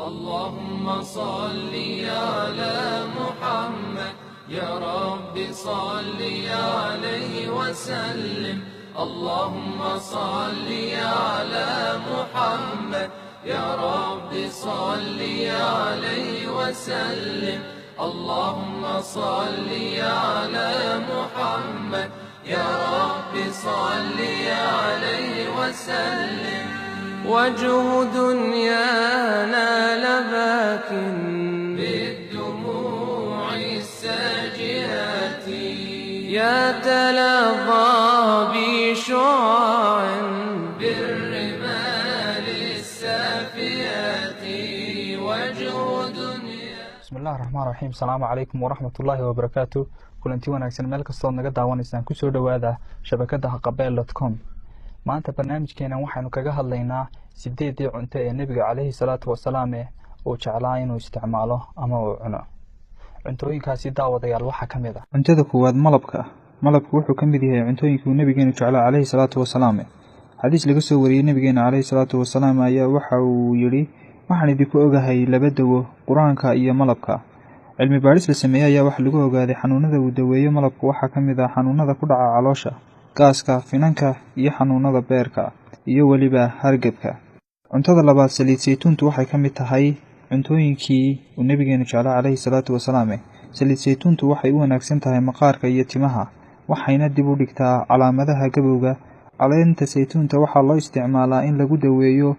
اللهم صل على محمد يا رب صل عليه وسلم. اللهم صل على محمد يا رب صل عليه وسلم. اللهم صل على محمد يا رب صل عليه وسلم. وجه دنيانا لباك بالدموع الساجئات يتلظى بشعاع بالرمال السافيات. وجه دنيا. بسم الله الرحمن الرحيم. السلام عليكم ورحمة الله وبركاته. kulanti wanaagsan meel kastoo naga daawanaysaan ku soo dhawaada shabakada haqabeel.com. maanta barnaamijkeena waxaanu kaga hadlaynaa 8 cunto ee nabiga kaleey salaatu wasalaam oo jeclaa inuu isticmaalo ama uu cuno. cuntooyinkaasi daawadayaal waxa kamid ah cuntada koowaad malabka. malabku wuxuu kamid yahay cuntooyinka nabigeenu jeclaa kaleey salaatu wasalaam. xadiis laga soo wariyay nabigeena kaleey salaatu wasalaam ayaa waxa uu yiri waxaan idinku ogahay laba dawo quraanka iyo malabka. cilmi baaris la sameeyay ayaa wax lagu ogaaday xanuunada uu daweeyo malabku waxa kamid ah xanuunada ku dhaca caloosha, gaaska, finanka iyo xanuunada beerka iyo waliba hargabka. cuntada labaad saliid saytuuntu waxay kamid tahay cuntooyinkii uu nabigeenu jeclaa kaleey salaatu wasalaam. saliid saytuuntu waxay u wanaagsan tahay maqaarka iyo timaha waxayna dib u dhigtaa calaamadaha gabowga. caleenta saytuunta waxaa loo isticmaalaa in lagu daweeyo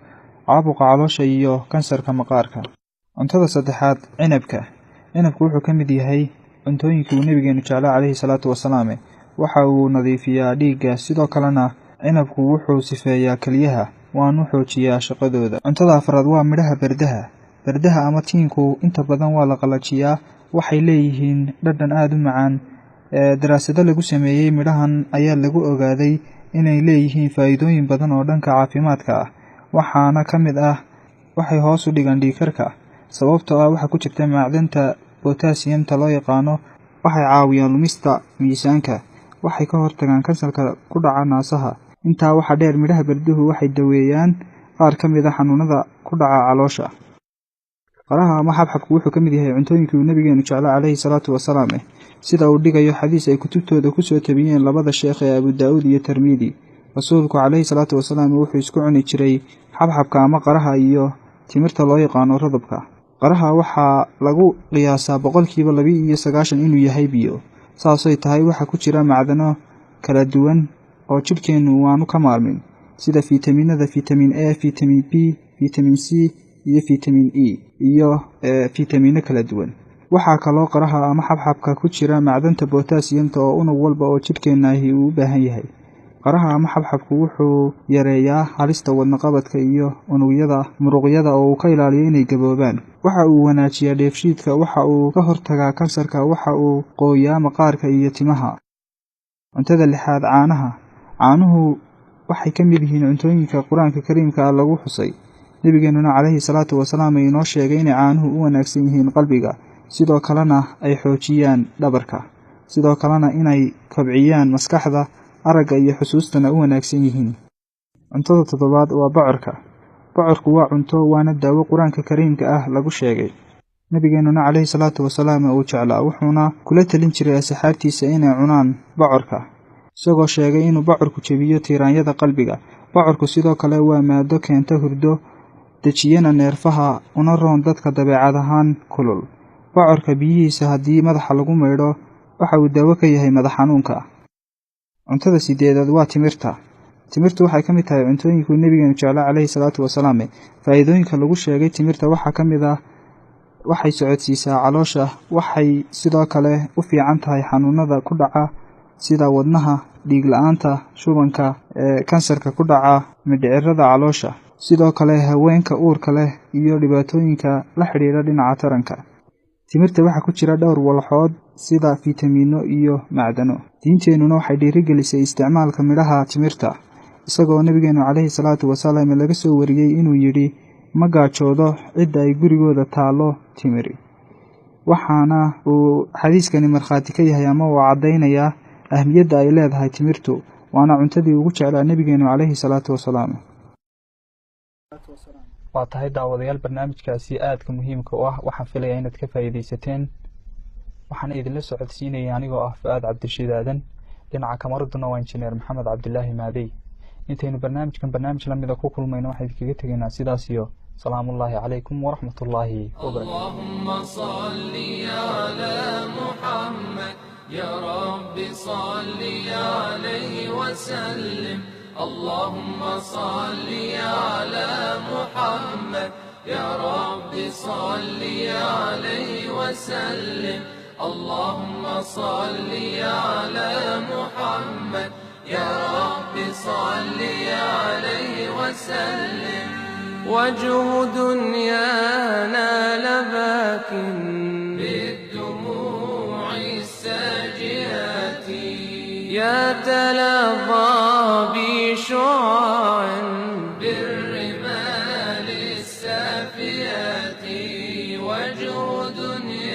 caabuqa caloosha iyo kansarka maqaarka. cuntada saddexaad cinabka. cinabku wuxuu kamid yahay cuntooyinkii uu nabigeenu jeclaa kaleey salaatu wasalaam. waxa uu nadiifiyaa dhiigga sidoo kalena cinabku wuxuu sifeeyaa kaliyaha waana xoojiyaa shaqadooda. cuntada afraad waa midhaha bardaha. bardaha ama tiinku inta badan waa la qalajiyaa waxay leeyihiin dhadhan aad u macaan. daraasado lagu sameeyay midhahan ayaa lagu ogaaday inay leeyihiin faa'iidooyin badan oo dhanka caafimaadka ah. waxaana kamid ah waxay hoos u dhigaan dhiigkarka sababtoo ah waxa ku jirta macdanta potassium-ta loo yaqaano. waxay caawiyaan lumista miisaanka. waxay ka hortagaan kansarka ku dhaca naasaha. intaa waxa dheer midhaha barduhu waxay daweeyaan qaar kamid ah xanuunada ku dhaca caloosha. qaraha ama xabxabku wuxuu kamid yahay cuntooyinkii uu nabigeenu jeclaa kaleey salaatu wasalaam sida uu dhigayo xadiis ay kutubtooda ku soo tabiyeen labada sheekh ee Abu Daawud iyo Tirmidhi. rasuulku kaleey salaatu wasalaam wuxuu isku cuni jiray xabxabka ama qaraha iyo timirta loo yaqaano radabka. qaraha waxaa lagu qiyaasaa 290% inuu yahay biyo. saasay tahay waxa ku jira macdano kala duwan oo jidhkeenu waanu ka maarmin sida fiitamiinada vitamin A, vitamin B, vitamin C iyo vitamin E iyo fiitamiino kala duwan. waxaa kaloo qaraha ama xabxabka ku jira macdanta potassium-ta oo unug walba oo jidhkeenahi uu u baahan yahay. qaraha ama xabxabku wuxuu yareeyaa halista wadna qabadka iyo unugyada muruqyada oo uu ka ilaaliyo inay gaboobaan. waxa uu wanaajiyaa dheefshiidka, waxa uu ka hortagaa kansarka, waxa uu qooyaa maqaarka iyo timaha. cuntada lixaad caanaha. caanuhu waxay kamid yihiin cuntooyinka quraanka kariimka ah lagu xusay. nabigeenuna kaleey salaatu wasalaam inoo sheegay in caanuhu u wanaagsan yihiin qalbiga sidoo kalena ay xoojiyaan dhabarka sidoo kalena inay kobciyaan maskaxda, aragga iyo xusuustana u wanaagsan yihiin. cuntada toddobaad waa bocorka. bocorku waa cunto waana daawo quraanka kariimka ah lagu sheegay. nabigeenuna kaleey salaatu wasalaam uu jeclaa wuxuuna kula talin jiray asxaabtiisa inay cunaan bocorka isagoo sheegay inuu bocorku jabiyo tiiraanyada qalbiga. bocorku sidoo kale waa maado keenta hurdo, dejiyana neerfaha una roon dadka dabeecad ahaan kulul. bocorka biyihiisa haddii madaxa lagu maydho waxa uu daawo ka yahay madax xanuunka. cuntada sideedaad waa timirta. timirtu waxay kamid tahay cuntooyinka nabigeenu jeclaa kaleey salaatu wasalaam. faa'iidooyinka lagu sheegay timirta waxaa kamid ah waxay socodsiisaa caloosha, waxay sidoo kale u fiican tahay xanuunada ku dhaca sida wadnaha, dhiig la'aanta, shubanka, kansarka ku dhaca mindhicirada caloosha, sidoo kale haweenka uurka leh iyo dhibaatooyinka la xiriira dhinaca taranka. timirta waxaa ku jira dhowr walxood sida fiitamiino iyo macdano. diinteenuna waxay dhiirigelisay isticmaalka midhaha timirta isagoo nabigeenu kaleey salaatu wasalaam laga soo wariyay inuu yiri ma gaajoodo cidda ay gurigooda taalo timiri. waxaana uu xadiiskani markhaati ka yahay ama uu cadaynayaa ahmiyadda ay leedahay timirtu waana cuntadii ugu jeclaa nabigeenu kaleey salaatu wasalaam. waa tahay daawadayaal barnaamijkaasi aadka muhiimka u ah waxaan filayaa inaad ka faa'iidaysateen waxaan idinla socodsiinaya anigoo ah Fuaad Cabdirashiid Aadan dhinaca kamaraduna waa injineer Maxamed Cabdilaahi Maadey intaynu barnaamij lamida ku kulmayno waxaan idinkaga tegaynaa sidaas iyo salaamullaahi calaykum waraxmatullaahi wabarakaatuh. Allahumma salli ala Muhammad ya Rabbi salli alayhi wa sallim. Allahumma salli ala Muhammad ya Rabbi salli alayhi wa sallim. Allahumma salli ala Muhammad ya Rabbi salli alayhi wa sallim. وجه دنيانا لباك بالدموع الساجئات يتلظى بشعاع بالرمال السافيات وجه دنيانا